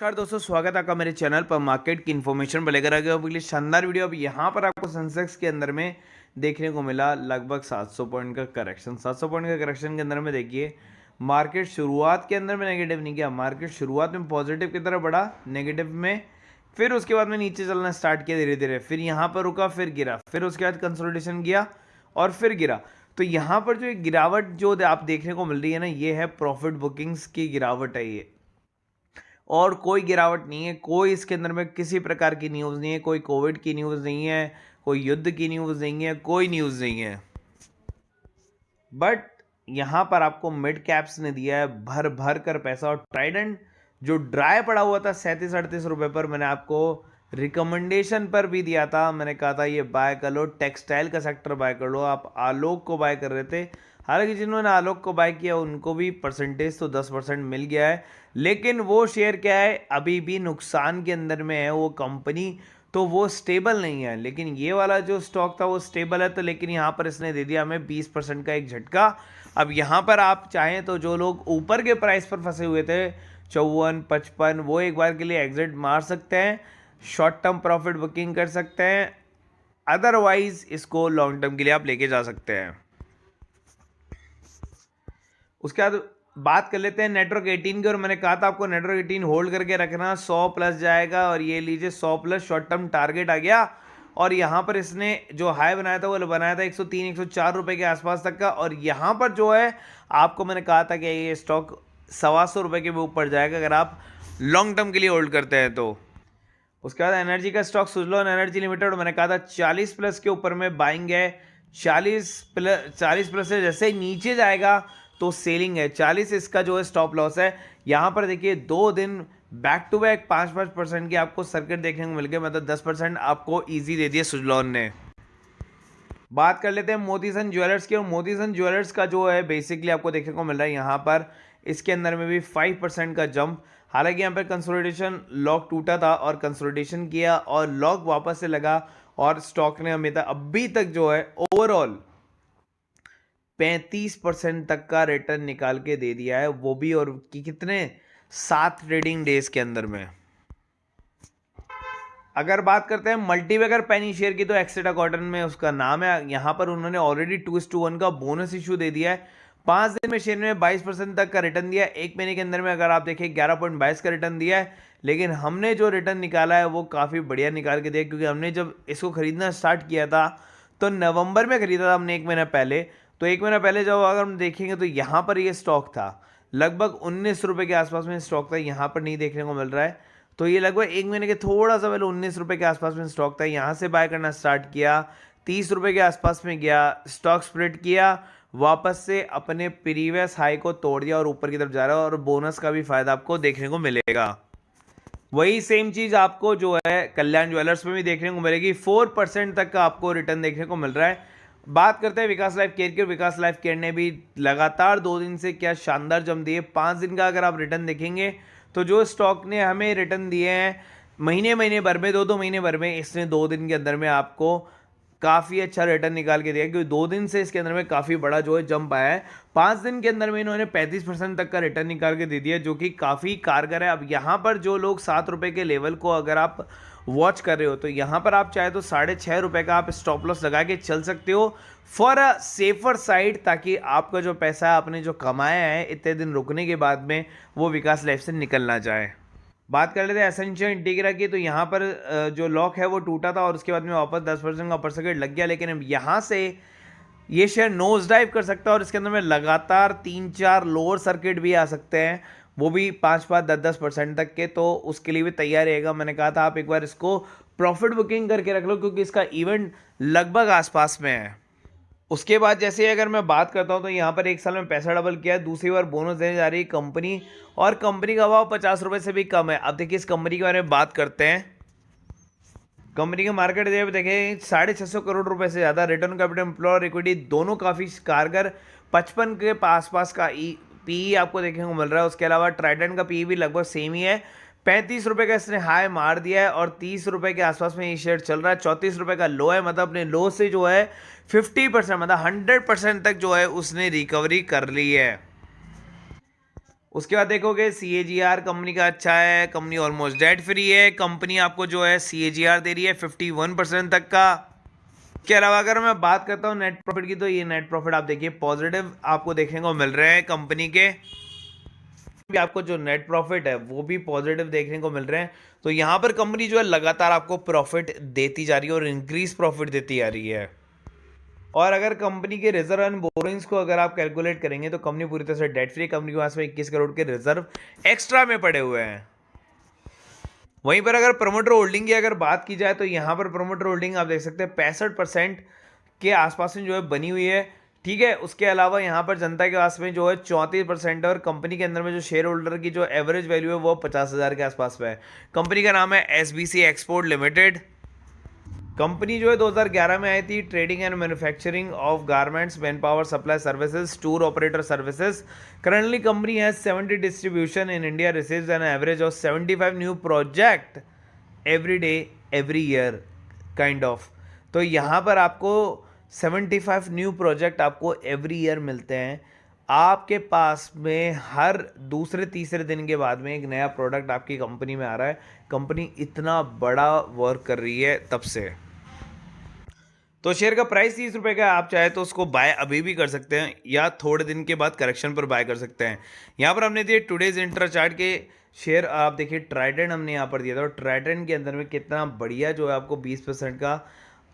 नमस्कार दोस्तों, स्वागत है आपका मेरे चैनल पर। मार्केट की इन्फॉर्मेशन पर लेकर आ गया आपके लिए शानदार वीडियो। अब यहाँ पर आपको सेंसेक्स के अंदर में देखने को मिला लगभग 700 पॉइंट का करेक्शन। 700 पॉइंट का करेक्शन के अंदर में देखिए मार्केट शुरुआत के अंदर में नेगेटिव नहीं किया, मार्केट शुरुआत में पॉजिटिव की तरफ बढ़ा, नेगेटिव में, फिर उसके बाद में नीचे चलना स्टार्ट किया धीरे धीरे, फिर यहाँ पर रुका, फिर गिरा, फिर उसके बाद कंसोलिडेशन किया और फिर गिरा। तो यहाँ पर जो एक गिरावट जो आप देखने को मिल रही है ना, ये है प्रॉफिट बुकिंग्स की गिरावट है ये, और कोई गिरावट नहीं है। कोई इसके अंदर में किसी प्रकार की न्यूज़ नहीं है, कोई कोविड की न्यूज़ नहीं है, कोई युद्ध की न्यूज़ नहीं है, कोई न्यूज़ नहीं है। बट यहाँ पर आपको मिड कैप्स ने दिया है भर भर कर पैसा, और ट्राइडेंट जो ड्राई पड़ा हुआ था 37-38 रुपये पर, मैंने आपको रिकमेंडेशन पर भी दिया था, मैंने कहा था ये बाय कर लो, टेक्सटाइल का सेक्टर बाय कर लो। आप आलोक को बाय कर रहे थे, हालांकि जिन्होंने आलोक को बाय किया उनको भी परसेंटेज तो 10% मिल गया है, लेकिन वो शेयर क्या है, अभी भी नुकसान के अंदर में है वो कंपनी, तो वो स्टेबल नहीं है। लेकिन ये वाला जो स्टॉक था वो स्टेबल है, तो लेकिन यहाँ पर इसने दे दिया हमें 20% का एक झटका। अब यहाँ पर आप चाहें तो जो लोग ऊपर के प्राइस पर फंसे हुए थे 54-55, वो एक बार के लिए एग्जिट मार सकते हैं, शॉर्ट टर्म प्रॉफिट बुकिंग कर सकते हैं, अदरवाइज इसको लॉन्ग टर्म के लिए आप लेके जा सकते हैं। उसके बाद बात कर लेते हैं नेटवर्क 18 की, और मैंने कहा था आपको नेटवर्क 18 होल्ड करके रखना, 100 प्लस जाएगा, और ये लीजिए 100 प्लस शॉर्ट टर्म टारगेट आ गया। और यहाँ पर इसने जो हाई बनाया था वो बनाया था 103-104 रुपए के आसपास तक का, और यहाँ पर जो है आपको मैंने कहा था कि ये स्टॉक 125 रुपए के ऊपर जाएगा अगर आप लॉन्ग टर्म के लिए होल्ड करते हैं तो। उसके बाद एनर्जी का स्टॉक सुजलॉन एनर्जी लिमिटेड, मैंने कहा था 40 प्लस के ऊपर में बाइंग है, 40 प्लस से जैसे ही नीचे जाएगा तो सेलिंग है। 40 इसका जो है स्टॉप लॉस है। यहाँ पर देखिए 2 दिन बैक टू बैक 5% की आपको सर्किट देखने को मिल गया, मतलब 10% आपको इजी दे दिया सुजलॉन ने। बात कर लेते हैं मोतीसन ज्वेलर्स की, और मोतीसन ज्वेलर्स का जो है बेसिकली आपको देखने को मिल रहा है यहाँ पर इसके अंदर में भी 5% का जंप। हालांकि यहाँ पर कंसोलिडेशन लॉक टूटा था और कंसोलिडेशन किया और लॉक वापस से लगा, और स्टॉक ने हमें अभी तक जो है ओवरऑल 35% तक का रिटर्न निकाल के दे दिया है, वो भी और कितने 7 ट्रेडिंग डेज के अंदर में। अगर बात करते हैं मल्टीबैगर पेनी शेयर की, तो एक्सेटा कॉटन में उसका नाम है, यहां पर उन्होंने ऑलरेडी 2:1 का बोनस इशू दे दिया है। 5 दिन में शेयर में 22% तक का रिटर्न दिया है। एक महीने के अंदर में अगर आप देखें 11.22 का रिटर्न दिया है, लेकिन हमने जो रिटर्न निकाला है वो काफ़ी बढ़िया निकाल के दिया, क्योंकि हमने जब इसको खरीदना स्टार्ट किया था तो नवंबर में खरीदा था हमने, 1 महीना पहले। तो 1 महीना पहले जब अगर हम देखेंगे तो यहाँ पर ये स्टॉक था लगभग 19 रुपये के आसपास में स्टॉक था, यहाँ पर नहीं देखने को मिल रहा है। तो ये लगभग 1 महीने के थोड़ा सा पहले 19 रुपये के आसपास में स्टॉक था, यहाँ से बाय करना स्टार्ट किया, 30 रुपये के आसपास में गया, स्टॉक स्प्लिट किया, वापस से अपने प्रीवियस हाई को तोड़ दिया और ऊपर की तरफ जा रहा है, और बोनस का भी फायदा आपको देखने को मिलेगा। वही सेम चीज़ आपको जो है कल्याण ज्वेलर्स में भी देखने को मिलेगी, 4% तक का आपको रिटर्न देखने को मिल रहा है। बात करते हैं विकास लाइफ केयर की, विकास लाइफ केयर ने भी लगातार 2 दिन से क्या शानदार जम दिए। 5 दिन का अगर आप रिटर्न देखेंगे तो जो स्टॉक ने हमें रिटर्न दिए हैं महीने भर में, 2 महीने भर में, इसने 2 दिन के अंदर में आपको काफ़ी अच्छा रिटर्न निकाल के दिया, क्योंकि 2 दिन से इसके अंदर में काफ़ी बड़ा जो है जंप आया है। 5 दिन के अंदर में इन्होंने 35% तक का रिटर्न निकाल के दे दिया, जो कि काफ़ी कारगर है। अब यहाँ पर जो लोग 7 रुपये के लेवल को अगर आप वॉच कर रहे हो, तो यहाँ पर आप चाहे तो 6.5 रुपये का आप स्टॉप लॉस लगा के चल सकते हो फॉर अ सेफर साइड, ताकि आपका जो पैसा है आपने जो कमाया है इतने दिन रुकने के बाद में वो विकास लाइफ से निकल ना जाए। बात कर लेते हैं एसेंशियल इंटीग्रा की, तो यहाँ पर जो लॉक है वो टूटा था और उसके बाद में वापस 10% का अपर सर्किट लग गया, लेकिन अब यहाँ से ये शेयर नोज डाइव कर सकता है, और इसके अंदर में लगातार 3-4 लोअर सर्किट भी आ सकते हैं, वो भी 5-10% तक के, तो उसके लिए भी तैयार रहेगा। मैंने कहा था आप एक बार इसको प्रॉफिट बुकिंग करके रख लो, क्योंकि इसका इवेंट लगभग आसपास में है। उसके बाद जैसे अगर मैं बात करता हूं तो यहाँ पर 1 साल में पैसा डबल किया है, दूसरी बार बोनस देने जा रही है कंपनी, और कंपनी का भाव 50 रुपये से भी कम है। अब देखिए इस कंपनी के बारे में बात करते हैं। कंपनी के मार्केट जब देखें 650 करोड़ रुपए से ज़्यादा, रिटर्न कैपिटल एम्प्लॉय और इक्विटी दोनों काफ़ी कारगर, 55 के आसपास का पीई आपको देखने को मिल रहा है। उसके अलावा ट्राइडेंट का पीई भी लगभग सेम ही है। 35 रुपये का इसने हाई मार दिया है, और 30 रुपये के आसपास में ये शेयर चल रहा है। 34 रुपये का लो है, मतलब अपने लो से जो है 50%, मतलब 100% तक जो है उसने रिकवरी कर ली है। उसके बाद देखोगे CAGR कंपनी का अच्छा है, कंपनी ऑलमोस्ट डेट फ्री है, कंपनी आपको जो है CAGR दे रही है 51% तक का। इसके अलावा अगर मैं बात करता हूँ नेट प्रॉफिट की, तो ये नेट प्रॉफिट आप देखिए पॉजिटिव आपको देखने को मिल रहे हैं कंपनी के भी, आपको जो नेट प्रॉफिट है वो भी पॉजिटिव देखने को मिल रहे हैं। तो यहाँ पर कंपनी जो है लगातार आपको प्रॉफिट देती जा रही है और इंक्रीज प्रॉफिट देती आ रही है। और अगर कंपनी के रिजर्व एंड बोरिंग्स को अगर आप कैलकुलेट करेंगे तो कंपनी पूरी तरह से डेट फ्री, कंपनी के पास में 21 करोड़ के रिजर्व एक्स्ट्रा में पड़े हुए हैं। वहीं पर अगर प्रमोटर होल्डिंग की अगर बात की जाए तो यहाँ पर प्रमोटर होल्डिंग आप देख सकते हैं 65% के आसपास में जो है बनी हुई है। ठीक है, उसके अलावा यहाँ पर जनता के पास में जो है 34% है और कंपनी के अंदर में जो शेयर होल्डर की जो एवरेज वैल्यू है वो 50,000 के आसपास में है। कंपनी का नाम है SBC एक्सपोर्ट लिमिटेड। कंपनी जो है 2011 में आई थी। Trading and manufacturing of garments, man power, supply services, tour operator services. Currently company has 70 distribution in India, receives an average of 75 new project every day every year kind of. तो यहाँ पर आपको 75 new project आपको every year मिलते हैं। आपके पास में हर दूसरे तीसरे दिन के बाद में एक नया प्रोडक्ट आपकी कंपनी में आ रहा है। कंपनी इतना बड़ा वर्क कर रही है तब से। तो शेयर का प्राइस 30 रुपये का है। आप चाहे तो उसको बाय अभी भी कर सकते हैं या थोड़े दिन के बाद करेक्शन पर बाय कर सकते हैं। यहाँ पर हमने दिए टुडेज इंट्रा चार्ट के शेयर। आप देखिए ट्राइडेंट हमने यहाँ पर दिया था और ट्राइडेंट के अंदर में कितना बढ़िया जो है आपको 20% का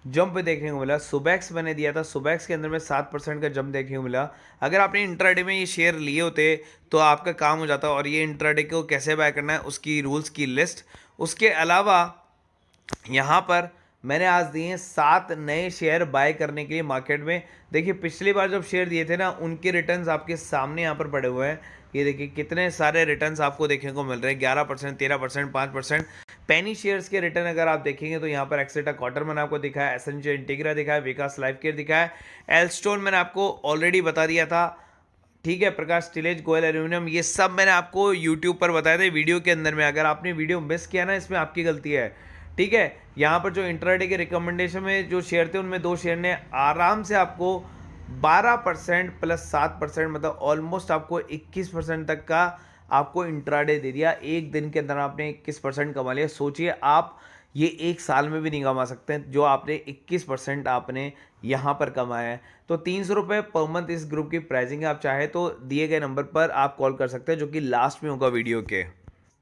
जंप देखने को मिला। सुबैक्स मैंने दिया था, सुबैक्स के अंदर में 7% का जंप देखने को मिला। अगर आपने इंट्राडे में ये शेयर लिए होते तो आपका काम हो जाता। और ये इंट्राडे को कैसे बाय करना है उसकी रूल्स की लिस्ट। उसके अलावा यहाँ पर मैंने आज दिए 7 नए शेयर बाय करने के लिए मार्केट में। देखिए पिछली बार जब शेयर दिए थे ना उनके रिटर्न्स आपके सामने यहाँ पर पड़े हुए हैं। ये देखिए कितने सारे रिटर्न्स आपको देखने को मिल रहे हैं, 11%, 13%, 5%। पेनी शेयर्स के रिटर्न अगर आप देखेंगे तो यहाँ पर एक्सेटा क्वार्टर मैंने आपको दिखाया, एसेंशियल इंटीग्रा दिखाया, विकास लाइफ केयर दिखाया, एलस्टोन मैंने आपको ऑलरेडी बता दिया था। ठीक है, प्रकाश स्टीलेज, गोयल एल्यूमिनियम, ये सब मैंने आपको यूट्यूब पर बताए थे वीडियो के अंदर में। अगर आपने वीडियो मिस किया ना इसमें आपकी गलती है। ठीक है, यहाँ पर जो इंट्राडे के रिकमेंडेशन में जो शेयर थे उनमें 2 शेयर ने आराम से आपको 12% प्लस 7%, मतलब ऑलमोस्ट आपको 21% तक का आपको इंट्राडे दे दिया। एक दिन के अंदर आपने 21% कमा लिया। सोचिए आप ये एक साल में भी नहीं कमा सकते हैं जो आपने 21% आपने यहाँ पर कमाया है। तो 300 रुपये पर मंथ इस ग्रुप की प्राइसिंग है। आप चाहे तो दिए गए नंबर पर आप कॉल कर सकते हैं जो कि लास्ट में होगा वीडियो के।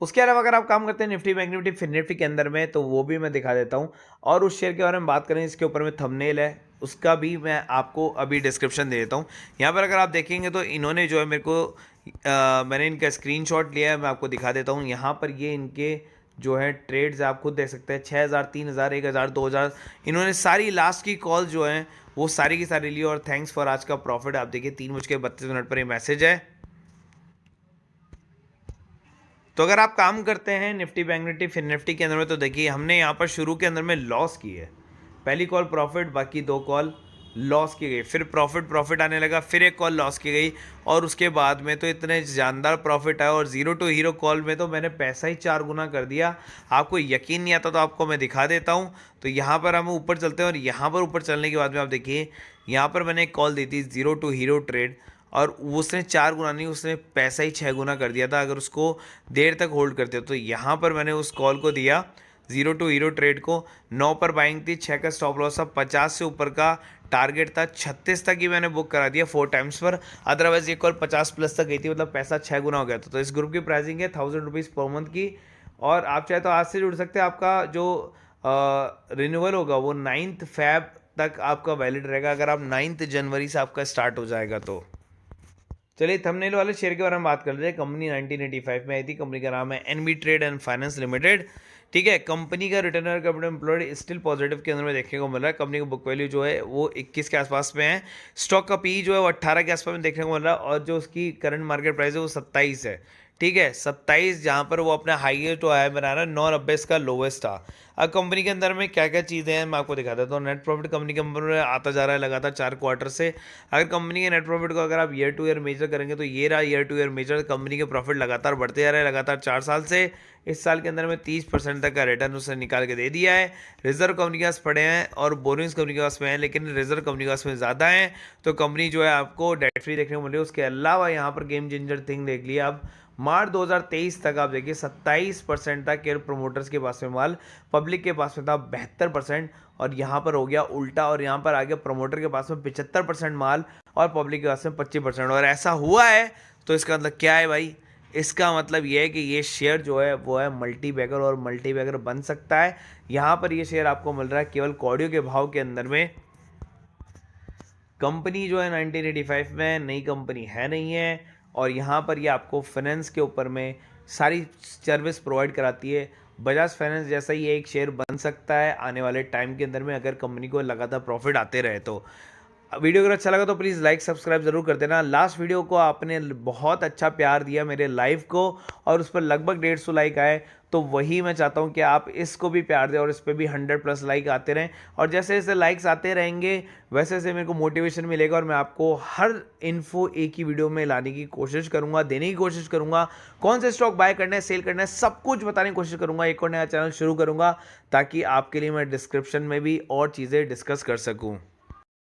उसके अलावा अगर आप काम करते हैं Nifty, bank Nifty, fin Nifty के अंदर में तो वो भी मैं दिखा देता हूँ। और उस शेयर के बारे में बात करें इसके ऊपर में थंबनेल है, उसका भी मैं आपको अभी डिस्क्रिप्शन दे देता हूँ। यहाँ पर अगर आप देखेंगे तो इन्होंने जो है मेरे को मैंने इनका स्क्रीनशॉट लिया है, मैं आपको दिखा देता हूँ। यहाँ पर ये इनके जो है ट्रेड्स आप खुद देख सकते हैं, 6000, 3000, 1000, 2000। इन्होंने सारी लास्ट की कॉल जो हैं वो सारी की सारी ली। और थैंक्स फॉर आज का प्रॉफिट। आप देखिए 3:32 पर ये मैसेज है। तो अगर आप काम करते हैं Nifty, bank Nifty, fin Nifty के अंदर में तो देखिए हमने यहाँ पर शुरू के अंदर में लॉस की है। पहली कॉल प्रॉफिट, बाकी 2 कॉल लॉस की गई, फिर प्रॉफिट आने लगा, फिर एक कॉल लॉस की गई और उसके बाद में तो इतने जानदार प्रॉफिट आया। और 0 टू हीरो कॉल में तो मैंने पैसा ही 4 गुना कर दिया। आपको यकीन नहीं आता तो आपको मैं दिखा देता हूँ। तो यहाँ पर हम ऊपर चलते हैं और यहाँ पर ऊपर चलने के बाद में आप देखिए यहाँ पर मैंने एक कॉल दी थी 0 टू हीरो ट्रेड और उसने 4 गुना नहीं, उसने पैसा ही 6 गुना कर दिया था अगर उसको देर तक होल्ड करते हो। तो यहाँ पर मैंने उस कॉल को दिया 0 टू हीरो ट्रेड को। 9 पर बाइंग थी, 6 का स्टॉप लॉस था, 50 से ऊपर का टारगेट था, 36 तक ही मैंने बुक करा दिया 4 टाइम्स पर। अदरवाइज ये कॉल 50 प्लस तक गई थी, मतलब पैसा 6 गुना हो गया था। तो इस ग्रुप की प्राइसिंग है 1000 रुपीज़ पर मंथ की। और आप चाहे तो आज से जुड़ सकते हैं। आपका जो रिन्यूअल होगा वो 9 फ़रवरी तक आपका वैलिड रहेगा, अगर आप 9 जनवरी से आपका स्टार्ट हो जाएगा तो। चलिए थंबनेल वाले शेयर के बारे में बात कर लेते हैं। कंपनी 1985 में आई थी। कंपनी का नाम है NB trade and finance limited. ठीक है, कंपनी का रिटर्न और कैपिटल एम्प्लॉयड स्टिल पॉजिटिव के अंदर में देखने को मिल रहा है। कंपनी का बुक वैल्यू जो है वो 21 के आसपास में है। स्टॉक का पी जो है वो 18 के आसपास में देखने को मिल रहा है और जो उसकी करंट मार्केट प्राइस है वो 27 है। ठीक है, 27 जहाँ पर वो अपना हाईएस्ट जो है बना रहा है, 990 इसका लोवेस्ट था। अब कंपनी के अंदर में क्या क्या चीज़ें हैं मैं आपको दिखा देता हूँ। नेट प्रॉफिट कंपनी के अंदर में आता जा रहा है लगातार 4 क्वार्टर से। अगर कंपनी के नेट प्रॉफिट को अगर आप ईयर टू ईयर मेजर करेंगे तो ये रहा year to year major. Company के प्रॉफिट लगातार बढ़ते जा रहे हैं लगातार 4 साल से। इस साल के अंदर में 30% तक का रिटर्न उसने निकाल के दे दिया है। रिजर्व कंपनी के पास पड़े हैं और बोरिंग्स कंपनी के पास में है, लेकिन रिजर्व कंपनी के पास में ज़्यादा है। तो कंपनी जो है आपको डेट फ्री देखने को मिल रही है। उसके अलावा यहाँ पर गेम चेंजर थिंग देख लिया आप, मार्च 2023 तक आप देखिए 27% था केयर प्रोमोटर्स के पास में माल, पब्लिक के पास में था 72%, और यहाँ पर हो गया उल्टा, और यहाँ पर आ गया प्रमोटर के पास में 75% माल और पब्लिक के पास में 25%। और ऐसा हुआ है तो इसका मतलब क्या है भाई? इसका मतलब ये है कि ये शेयर जो है वो है मल्टी बैगर, और मल्टी बैगर बन सकता है। यहाँ पर ये शेयर आपको मिल रहा है केवल कॉर्डियो के भाव के अंदर में। कंपनी जो है 1985 में नई कंपनी है नहीं है, और यहाँ पर ये आपको फाइनेंस के ऊपर में सारी सर्विस प्रोवाइड कराती है। बजाज फाइनेंस जैसा ही एक शेयर बन सकता है आने वाले टाइम के अंदर में, अगर कंपनी को लगातार प्रॉफिट आते रहे तो। वीडियो अगर अच्छा लगा तो प्लीज़ लाइक सब्सक्राइब जरूर कर देना। लास्ट वीडियो को आपने बहुत अच्छा प्यार दिया मेरे लाइव को, और उस पर लगभग 150 लाइक आए, तो वही मैं चाहता हूं कि आप इसको भी प्यार दें और इस पर भी 100+ लाइक आते रहें। और जैसे जैसे लाइक्स आते रहेंगे वैसे वैसे मेरे को मोटिवेशन मिलेगा, और मैं आपको हर इन्फो एक ही वीडियो में लाने की कोशिश करूंगा, देने की कोशिश करूंगा। कौन से स्टॉक बाय करना है, सेल करना है, सब कुछ बताने की कोशिश करूंगा। एक और नया चैनल शुरू करूंगा ताकि आपके लिए मैं डिस्क्रिप्शन में भी और चीज़ें डिस्कस कर सकूँ।